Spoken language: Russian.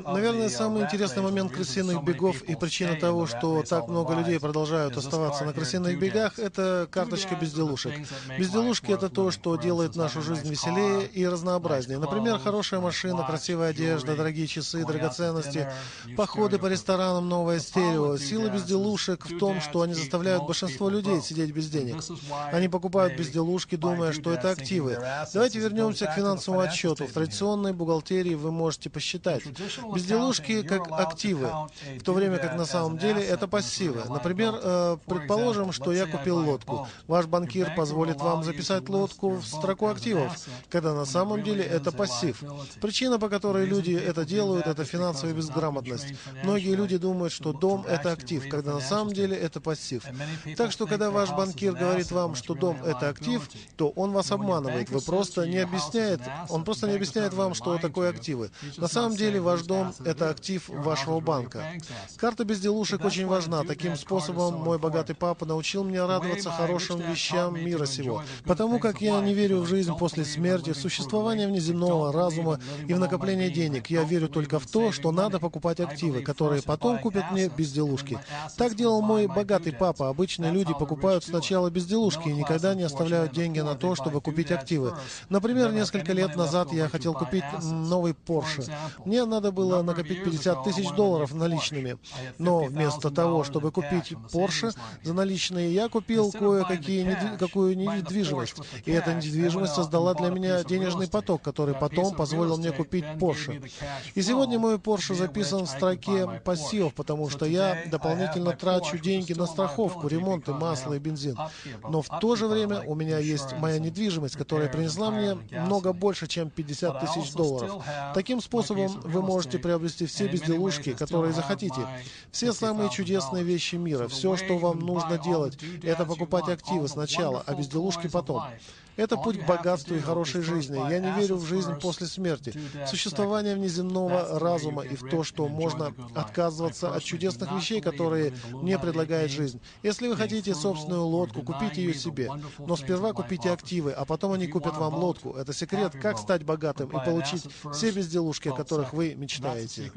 Наверное, самый интересный момент крысиных бегов и причина того, что так много людей продолжают оставаться на крысиных бегах, это карточка безделушек. Безделушки — это то, что делает нашу жизнь веселее и разнообразнее. Например, хорошая машина, красивая одежда, дорогие часы, драгоценности, походы по ресторанам, новое стерео. Сила безделушек в том, что они заставляют большинство людей сидеть без денег. Они покупают безделушки, думая, что это активы. Давайте вернемся к финансовому отчету. В традиционной бухгалтерии вы можете посчитать безделушки как активы, в то время как на самом деле это пассивы. Например, предположим, что я купил лодку. Ваш банкир позволит вам записать лодку в строку активов, когда на самом деле это пассив. Причина, по которой люди это делают, это финансовая безграмотность. Многие люди думают, что дом — это актив, когда на самом деле это пассив. Так что, когда ваш банкир говорит вам, что дом — это актив, то он вас обманывает. Он просто не объясняет вам, что такое активы. На самом деле ваш дом — это актив вашего банка. Карта безделушек очень важна. Таким способом мой богатый папа научил меня радоваться хорошим вещам мира сего. Потому как я не верю в жизнь после смерти, в существование внеземного разума и в накопление денег. Я верю только в то, что надо покупать активы, которые потом купят мне безделушки. Так делал мой богатый папа. Обычные люди покупают сначала безделушки и никогда не оставляют деньги на то, чтобы купить активы. Например, несколько лет назад я хотел купить новый Porsche. Мне надо было накопить $50 000 наличными. Но вместо того, чтобы купить Porsche за наличные, я купил кое-какую недвижимость. И эта недвижимость создала для меня денежный поток, который потом позволил мне купить Porsche. И сегодня мой Porsche записан в строке пассивов, потому что я дополнительно трачу деньги на страховку, ремонт, масло и бензин. Но в то же время у меня есть моя недвижимость, которая принесла мне много больше, чем $50 000. Таким способом вы можете приобрести все безделушки, которые захотите. Все самые чудесные вещи мира. Все, что вам нужно делать, это покупать активы сначала, а безделушки потом. Это путь к богатству и хорошей жизни. Я не верю в жизнь после смерти, в существование внеземного разума и в то, что можно отказываться от чудесных вещей, которые мне предлагает жизнь. Если вы хотите собственную лодку, купите ее себе. Но сперва купите активы, а потом они купят вам лодку. Это секрет, как стать богатым и получить все безделушки, о которых вы мечтаете.